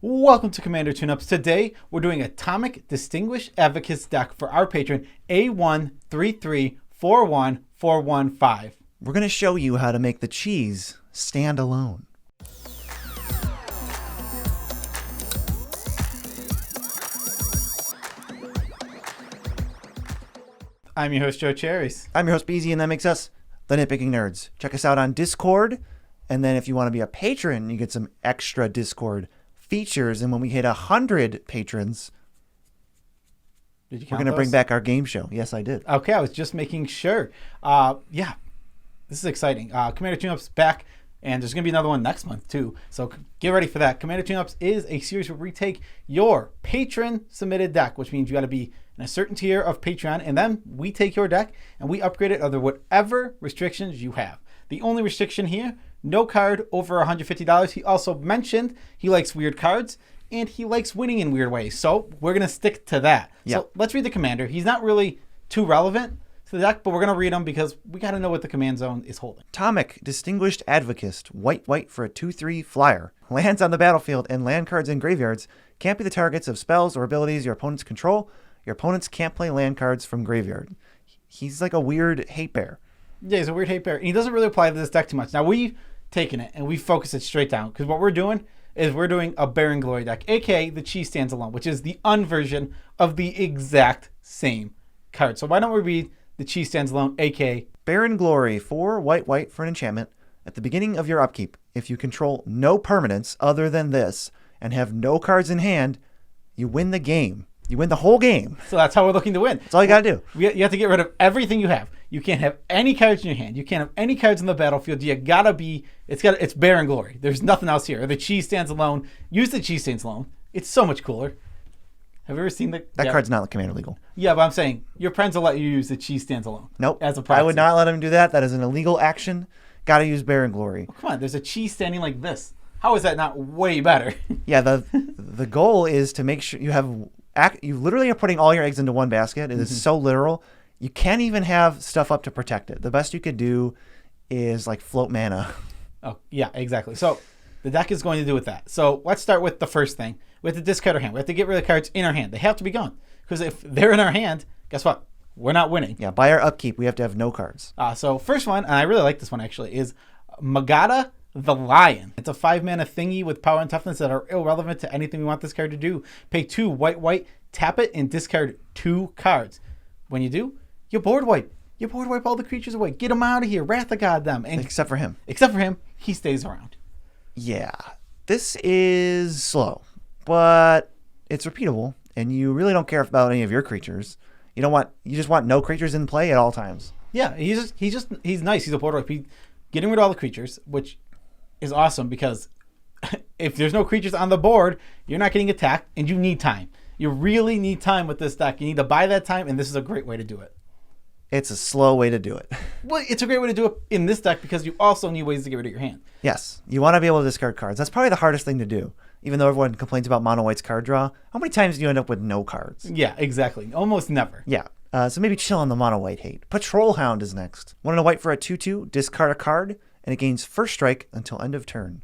Welcome to Commander Tune-Ups. Today, we're doing a Tomik Distinguished Advocates deck for our patron, A13341415. We're going to show you how to make the cheese stand alone. I'm your host, Joe Cherries. I'm your host, Beezy, and that makes us the Nitpicking Nerds. Check us out on Discord, and then if you want to be a patron, you get some extra Discord features, and when we hit 100 patrons, we're going to bring back our game show. Yes, I did. Okay, I was just making sure. Yeah, this is exciting. Commander Tune-Ups back, and there's going to be another one next month, too. So get ready for that. Commander Tune-Ups is a series where we take your patron-submitted deck, which means you got to be in a certain tier of Patreon, and then we take your deck, and we upgrade it under whatever restrictions you have. The only restriction here, no card over $150. He also mentioned he likes weird cards and he likes winning in weird ways. So we're going to stick to that. Yep. So let's read the commander. He's not really too relevant to the deck, but we're going to read him because we got to know what the command zone is holding. Tomik Distinguished Advocate, white for a 2/3 flyer. Lands on the battlefield and land cards in graveyards can't be the targets of spells or abilities your opponents control. Your opponents can't play land cards from graveyard. He's like a weird hate bear. Yeah, he's a weird hate bear. And he doesn't really apply to this deck too much. Now, we've taken it and we focus it straight down because what we're doing is we're doing a Barren Glory deck, aka the Cheese Stands Alone, which is the unversion of the exact same card. So why don't we read the Cheese Stands Alone, aka Barren Glory, 4 white for an enchantment. At the beginning of your upkeep, if you control no permanents other than this and have no cards in hand, you win the game. You win the whole game. So that's how we're looking to win. That's all you got to do. You have to get rid of everything you have. You can't have any cards in your hand. You can't have any cards in the battlefield. You gotta be. It's Barren Glory. There's nothing else here. The Cheese Stands Alone. Use the Cheese Stands Alone. It's so much cooler. Have you ever seen that? That card's not commander legal. Yeah, but I'm saying your friends will let you use the Cheese Stands Alone. Nope. As a proxy. I would not let him do that. That is an illegal action. Got to use Barren Glory. Oh, come on. There's a cheese standing like this. How is that not way better? Yeah. The goal is to make sure you have. You literally are putting all your eggs into one basket. It is so literal. You can't even have stuff up to protect it. The best you could do is like float mana. Oh, yeah, exactly. So the deck is going to do with that. So let's start with the first thing. We have to discard our hand. We have to get rid of cards in our hand. They have to be gone. Because if they're in our hand, guess what? We're not winning. Yeah, by our upkeep, we have to have no cards. So first one, and I really like this one actually, is Magada the Lion. It's a 5-mana thingy with power and toughness that are irrelevant to anything we want this card to do. Pay 2 white, tap it, and discard 2 cards. When you do, you board wipe. You board wipe all the creatures away. Get them out of here. Wrath of God them. And except for him. Except for him, he stays around. Yeah. This is slow, but it's repeatable, and you really don't care about any of your creatures. You just want no creatures in play at all times. Yeah, he's nice. He's a board wipe. Getting rid of all the creatures, which is awesome because if there's no creatures on the board, you're not getting attacked, and you need time. You really need time with this deck. You need to buy that time, and this is a great way to do it. It's a slow way to do it. Well, it's a great way to do it in this deck because you also need ways to get rid of your hand. Yes, you want to be able to discard cards. That's probably the hardest thing to do. Even though everyone complains about mono white's card draw, how many times do you end up with no cards? Yeah, exactly. Almost never. Yeah. So maybe chill on the mono white hate. Patrol Hound is next. 1 and a white for a 2/2. Discard a card, and it gains first strike until end of turn.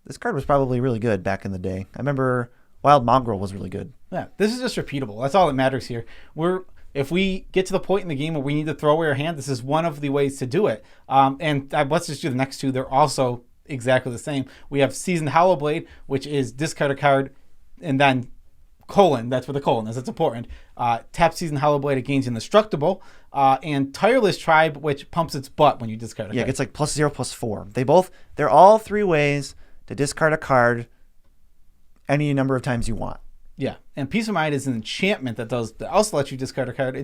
This card was probably really good back in the day. I remember Wild Mongrel was really good. Yeah, this is just repeatable. That's all that matters here. If we get to the point in the game where we need to throw away our hand, this is one of the ways to do it. Let's just do the next two. They're also exactly the same. We have Seasoned Hollowblade, which is discard a card, and then colon. That's what the colon is. That's important. Tap Seasoned Hollowblade, it gains indestructible. And Tireless Tribe, which pumps its butt when you discard a card. Yeah, it gets like +0/+4. They're all 3 ways to discard a card any number of times you want. Yeah, and Peace of Mind is an enchantment that also lets you discard a card.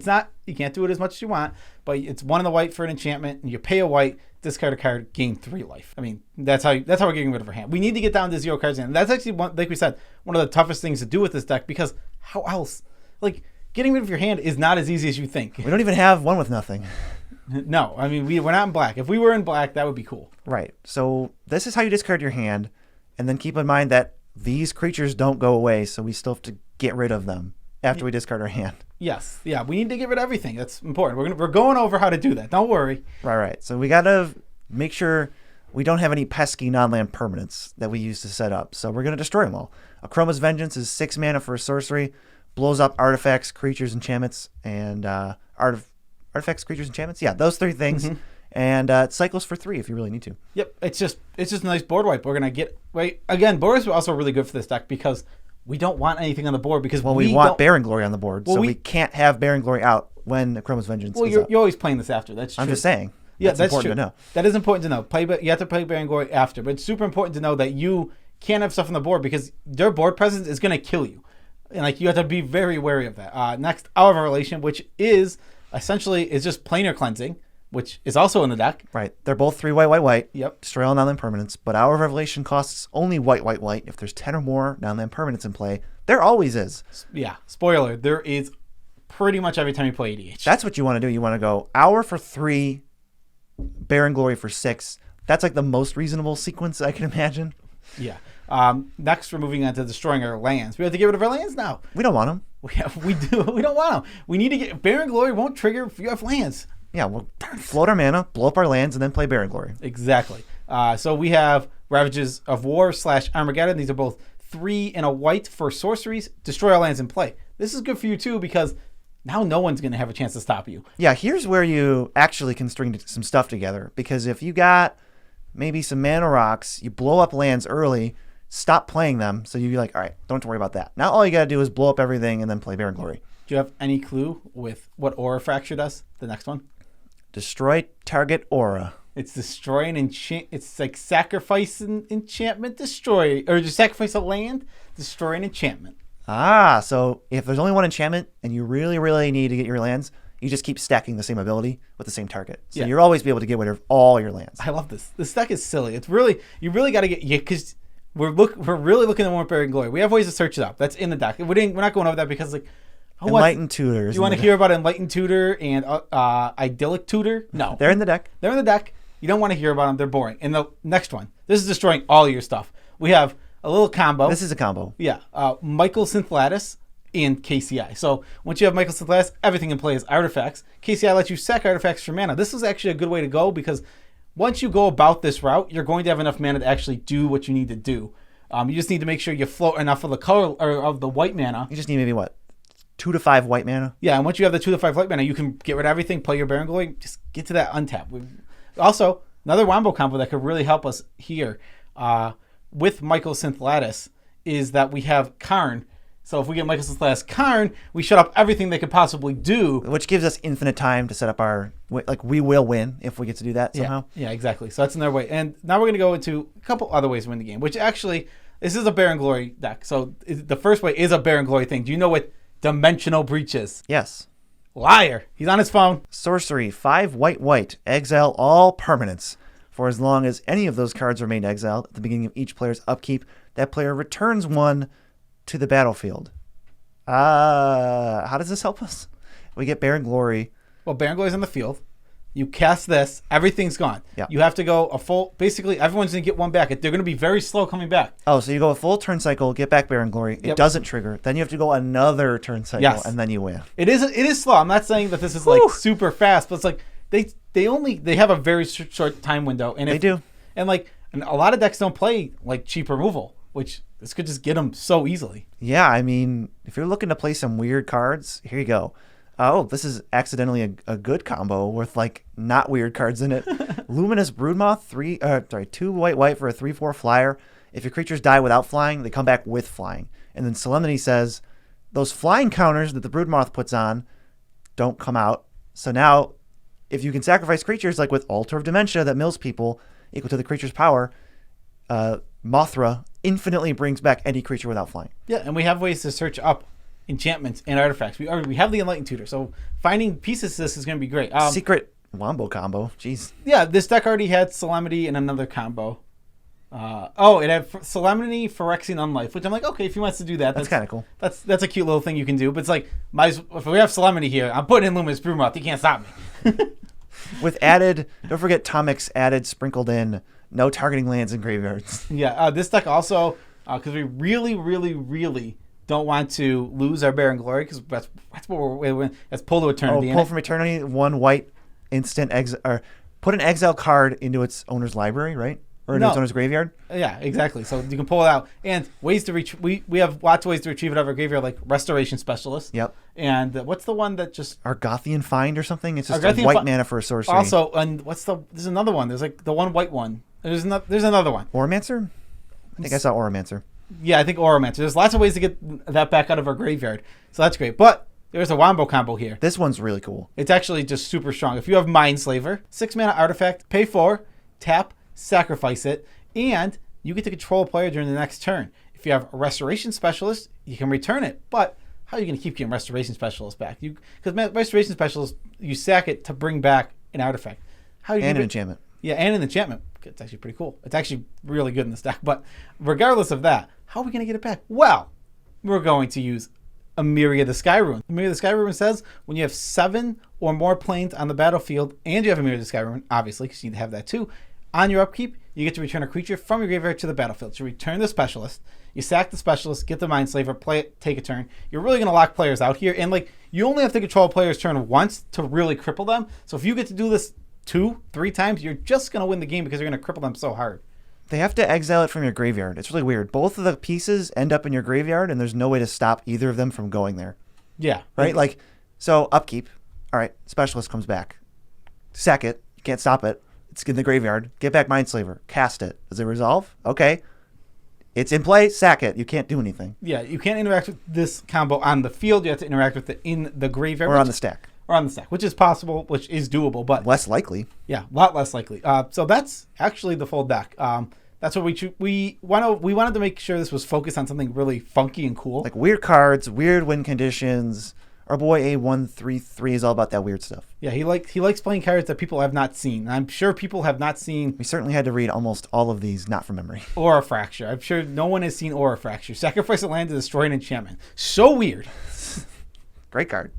You can't do it as much as you want, but it's 1 in the white for an enchantment, and you pay a white, discard a card, gain 3 life. I mean, that's how we're getting rid of our hand. We need to get down to 0 cards in. And that's actually like we said, one of the toughest things to do with this deck because how else? Like getting rid of your hand is not as easy as you think. We don't even have 1 with nothing. No, I mean we're not in black. If we were in black, that would be cool. Right. So this is how you discard your hand, and then keep in mind that these creatures don't go away, so we still have to get rid of them after we discard our hand. Yes. Yeah, we need to get rid of everything. That's important. We're going over how to do that. Don't worry. Right. So we got to make sure we don't have any pesky non-land permanents that we use to set up, so we're going to destroy them all. Akroma's Vengeance is 6 mana for a sorcery, blows up artifacts, creatures, enchantments, and artifacts, creatures, enchantments. Yeah, those 3 things. Mm-hmm. And it cycles for 3 if you really need to. Yep, it's just a nice board wipe. We're gonna get again. Board wipes are also really good for this deck because we don't want anything on the board because we want Barren Glory on the board, so we can't have Barren Glory out when Akroma's Vengeance. Well, you're always playing this after. That's true. I'm just saying. Yeah, that's important true. to know. That is important to know. You have to play Barren Glory after, but it's super important to know that you can't have stuff on the board because their board presence is gonna kill you, and you have to be very wary of that. Next, Hour of Revelation, which is essentially just planar cleansing, which is also in the deck. Right. They're both 3 white. Yep. Destroy all non-land permanents, but Hour of Revelation costs only white. If there's 10 or more non-land permanents in play, there always is. Yeah. Spoiler, there is pretty much every time you play EDH. That's what you want to do. You want to go Hour for 3, Barren Glory for 6. That's the most reasonable sequence I can imagine. Yeah. Next, we're moving on to destroying our lands. We have to get rid of our lands now. We don't want them. We do. We don't want them. We need to get... Barren Glory won't trigger if you have lands. Yeah, we'll float our mana, blow up our lands, and then play Barren Glory. Exactly. So we have Ravages of War / Armageddon. These are both 3 and a white for sorceries. Destroy our lands in play. This is good for you, too, because now no one's going to have a chance to stop you. Yeah, here's where you actually can string some stuff together. Because if you got maybe some mana rocks, you blow up lands early, stop playing them, so you'd be like, all right, don't worry about that. Now all you got to do is blow up everything and then play Barren Glory. Do you have any clue with what Aura Fracture does, the next one? Destroy target aura. It's destroy an enchant. It's like sacrifice an enchantment, destroy, or just sacrifice a land, destroy an enchantment. So if there's only one enchantment and you really, really need to get your lands, you just keep stacking the same ability with the same target. So you'll always be able to get rid of all your lands. I love this. This deck is silly. It's really, you really got to get, because we're really looking at more Barren Glory. We have ways to search it up. That's in the deck. We're not going over that because Enlightened Tutors. Do you want to hear about Enlightened Tutor and Idyllic Tutor? No. They're in the deck. They're in the deck. You don't want to hear about them. They're boring. And the next one, this is destroying all your stuff. We have a little combo. This is a combo. Yeah. Michael Synthlatus and KCI. So once you have Michael Synthlatus, everything in play is artifacts. KCI lets you sack artifacts for mana. This is actually a good way to go because once you go about this route, you're going to have enough mana to actually do what you need to do. You just need to make sure you float enough of the color or of the white mana. You just need maybe 2 to 5 white mana. Yeah, and once you have the 2 to 5 white mana, you can get rid of everything, play your Barren Glory, just get to that untap. Also, another wombo combo that could really help us here with Michael Synthlatus is that we have Karn. So if we get Michael Synthlatus Karn, we shut up everything they could possibly do. Which gives us infinite time to set up our... we will win if we get to do that somehow. Yeah, exactly. So that's another way. And now we're going to go into a couple other ways to win the game, which actually, this is a Barren Glory deck. So the first way is a Barren Glory thing. Do you know what Dimensional Breach is? Yes. Liar. He's on his phone. Sorcery, 5 white. Exile all permanents. For as long as any of those cards remain exiled at the beginning of each player's upkeep, that player returns 1 to the battlefield. How does this help us? We get Barren Glory. Well, Barren Glory's on the field. You cast this, everything's gone. Yeah. You have to go a full... Basically, everyone's going to get 1 back. They're going to be very slow coming back. Oh, so you go a full turn cycle, get back Barren Glory. It doesn't trigger. Then you have to go another turn cycle, and then you win. It is slow. I'm not saying that this is super fast, but it's they have a very short time window. And they do. And a lot of decks don't play cheap removal, which this could just get them so easily. Yeah, I mean, if you're looking to play some weird cards, here you go. Oh, this is accidentally a good combo with not weird cards in it. Luminous Broodmoth, 2 white for a 3/4 flyer. If your creatures die without flying, they come back with flying. And then Solemnity says those flying counters that the Broodmoth puts on don't come out. So now, if you can sacrifice creatures with Altar of Dementia that mills people equal to the creature's power, Mothra infinitely brings back any creature without flying. Yeah, and we have ways to search up enchantments and artifacts. We have the Enlightened Tutor, so finding pieces to this is going to be great. Secret wombo combo. Jeez. Yeah, this deck already had Solemnity and another combo. It had Solemnity, Phyrexian Unlife, which I'm okay, if he wants to do that. That's kind of cool. That's a cute little thing you can do, but it's if we have Solemnity here, I'm putting in Luminous Broodmoth. You can't stop me. With added, don't forget Tomik's added, sprinkled in, no targeting lands in graveyards. Yeah, this deck also, because we really, really, really don't want to lose our Barren Glory, because that's what we're that's Pull to Eternity. Pull from Eternity, 1 white instant exile, or put an exile card into its owner's library, right? Or into its owner's graveyard? Yeah, exactly. So you can pull it out. And ways to we have lots of ways to retrieve it out of our graveyard, like Restoration Specialist. Yep. And what's the one that just... Argothian Find or something? It's just Argothian a white mana for a sorcery. Also, and there's another one. There's like the one white one. There's another one. Oromancer? I think I saw Oromancer. Yeah, I think Oromancer. There's lots of ways to get that back out of our graveyard. So that's great. But there's a Wombo combo here. This one's really cool. It's actually just super strong. If you have Mindslaver, 6 mana artifact, pay 4, tap, sacrifice it, and you get to control a player during the next turn. If you have a Restoration Specialist, you can return it. But how are you going to keep getting Restoration Specialist back? Because Restoration Specialist, you sack it to bring back an artifact. How do you and an enchantment. Yeah, and an enchantment. It's actually pretty cool. It's actually really good in this deck. But regardless of that, how are we going to get it back? Well, we're going to use a Myriad of the Sky Rune. A Myriad of the Sky Rune says when you have 7 or more planes on the battlefield, and you have a Myriad of the Sky Rune, obviously, because you need to have that too, on your upkeep, you get to return a creature from your graveyard to the battlefield. So return the Specialist. You sack the Specialist, get the Mindslaver, play it, take a turn. You're really going to lock players out here. And like, you only have to control a player's turn once to really cripple them. So if you get to do this 2-3 times, you're just going to win the game because you're going to cripple them so hard. They have to exile it from your graveyard. It's really weird. Both of the pieces end up in your graveyard, and there's no way to stop either of them from going there. Yeah. Right? Like, so upkeep. All right, Specialist comes back. Sack it. You can't stop it. It's in the graveyard. Get back Mindslaver. Cast it. Does it resolve? Okay. It's in play. Sack it. You can't do anything. Yeah, you can't interact with this combo on the field. You have to interact with it in the graveyard. Or on the stack. Or on the stack, which is possible, which is doable, but... Less likely. Yeah, a lot less likely. So that's actually the full deck. That's what we wanted to make sure this was focused on something really funky and cool. Like weird cards, weird win conditions. Our boy A133 is all about that weird stuff. Yeah, he likes playing cards that people have not seen. I'm sure people have not seen... We certainly had to read almost all of these, not from memory. Aura Fracture. I'm sure no one has seen Aura Fracture. Sacrifice a land to destroy an enchantment. So weird. Great card.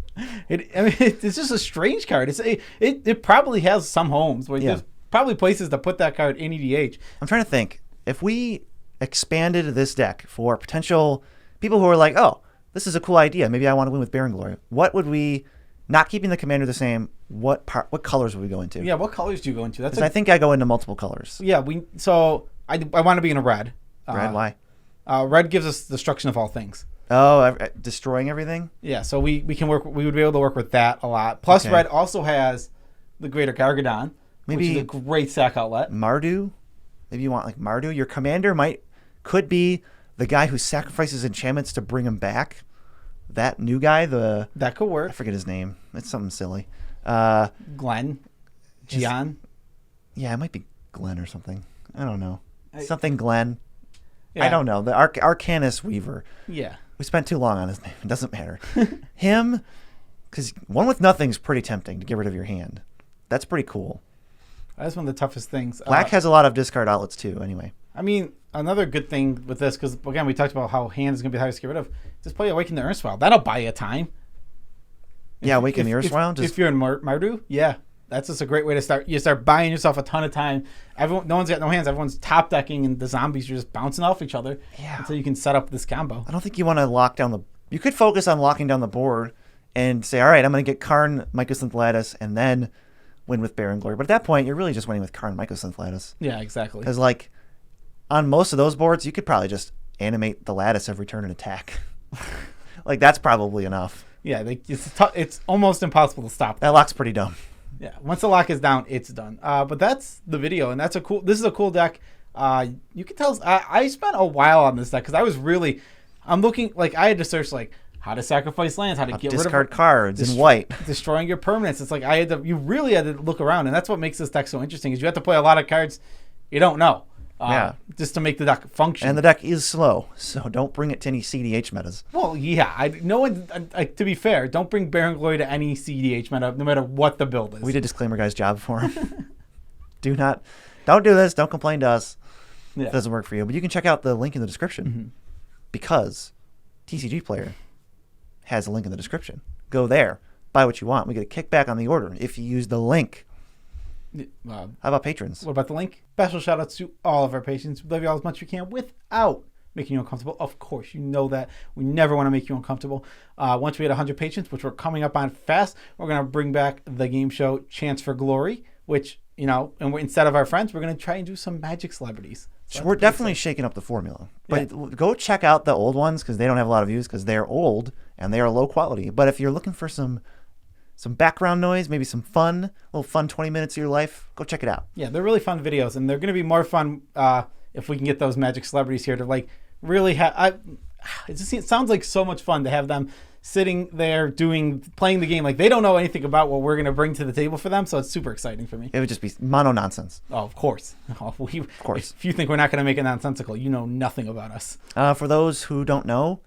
It's just a strange card. It probably has some homes where there's probably places to put that card in EDH. I'm trying to think. If we expanded this deck for potential people who are like, oh, this is a cool idea. Maybe I want to win with Barren Glory. What would we, not keeping the commander the same, what colors would we go into? Yeah, what colors do you go into? I think I go into multiple colors. Yeah, I want to be in a red. Red, why? Red gives us destruction of all things. Oh, destroying everything? Yeah, so we would be able to work with that a lot. Plus, red also has the Greater Gargadon, which is a great sack outlet. Mardu? Maybe you want like Mardu. Your commander could be the guy who sacrifices enchantments to bring him back. That new guy, that could work. I forget his name. It's something silly. Glenn, Gian. Yeah, it might be Glenn or something. I don't know. Something Glenn. Yeah. I don't know. The Arcanus Weaver. Yeah. We spent too long on his name. It doesn't matter. Him, because one with nothing is pretty tempting to get rid of your hand. That's pretty cool. That's one of the toughest things. Black has a lot of discard outlets too, anyway. I mean, another good thing with this, because again, we talked about how hand is going to be the hardest to get rid of. Just play Awaken the Erstwhile. That'll buy you time. Awaken the Erstwhile? If you're in Mardu, yeah. That's just a great way to start. You start buying yourself a ton of time. No one's got no hands. Everyone's top decking, and the zombies are just bouncing off each other until you can set up this combo. I don't think you want to lock down You could focus on locking down the board and say, all right, I'm going to get Karn, Mycosynth Lattice, and then win with Barren Glory. But at that point, you're really just winning with Karn, Mycosynth Lattice. Yeah, exactly. Because like on most of those boards, you could probably just animate the Lattice every turn and attack. Like that's probably enough. Yeah, it's almost impossible to stop. That lock's pretty dumb. Yeah, once the lock is down, it's done. But that's the video, and this is a cool deck. You can tell I spent a while on this deck because I'm looking, like I had to search like how to sacrifice lands, how to get rid of discard cards in white, destroying your permanents. It's like you really had to look around, and that's what makes this deck so interesting is you have to play a lot of cards you don't know. Just to make the deck function. And the deck is slow, so don't bring it to any CDH metas. Well, yeah. To be fair, don't bring Barren Glory to any CDH meta, no matter what the build is. We did Disclaimer Guy's job for him. Don't do this. Don't complain to us. If it doesn't work for you. But you can check out the link in the description because TCG Player has a link in the description. Go there. Buy what you want. We get a kickback on the order if you use the link. How about patrons? What about the link? Special shout outs to all of our patrons. We love you all as much as we can without making you uncomfortable. Of course, you know that. We never want to make you uncomfortable. Once we hit 100 patrons, which we're coming up on fast, we're going to bring back the game show Chance for Glory, which and instead of our friends, we're going to try and do some magic celebrities. So we're definitely shaking up the formula. But go check out the old ones because they don't have a lot of views because they're old and they are low quality. But if you're looking for some background noise, maybe some fun, a little fun 20 minutes of your life, go check it out. Yeah, they're really fun videos, and they're going to be more fun if we can get those magic celebrities here to like really have. It sounds like so much fun to have them sitting there playing the game. Like they don't know anything about what we're going to bring to the table for them, so it's super exciting for me. It would just be mono nonsense. Oh, of course. Of course. If you think we're not going to make it nonsensical, you know nothing about us. For those who don't know,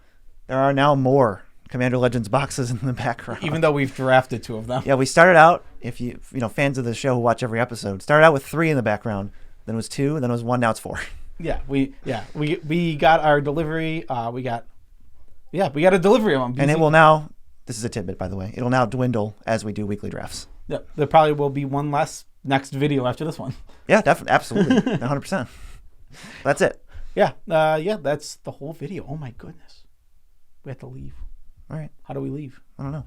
there are now more Commander Legends boxes in the background. Even though we've drafted 2 of them. Yeah, we started out, if you fans of the show who watch every episode, started out with 3 in the background, then it was 2, then it was 1, now it's 4. Yeah, we got our delivery. We got a delivery of them. And it will now, this is a tidbit by the way, it'll now dwindle as we do weekly drafts. Yeah, there probably will be one less next video after this one. Yeah, definitely, absolutely, 100%. That's it. Yeah, that's the whole video. Oh my goodness, we have to leave. All right. How do we leave? I don't know.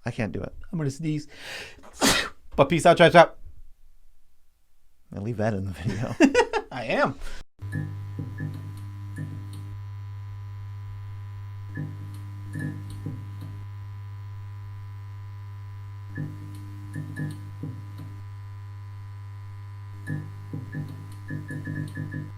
I can't do it. I'm gonna sneeze. But peace out, chop. I'll leave that in the video. I am.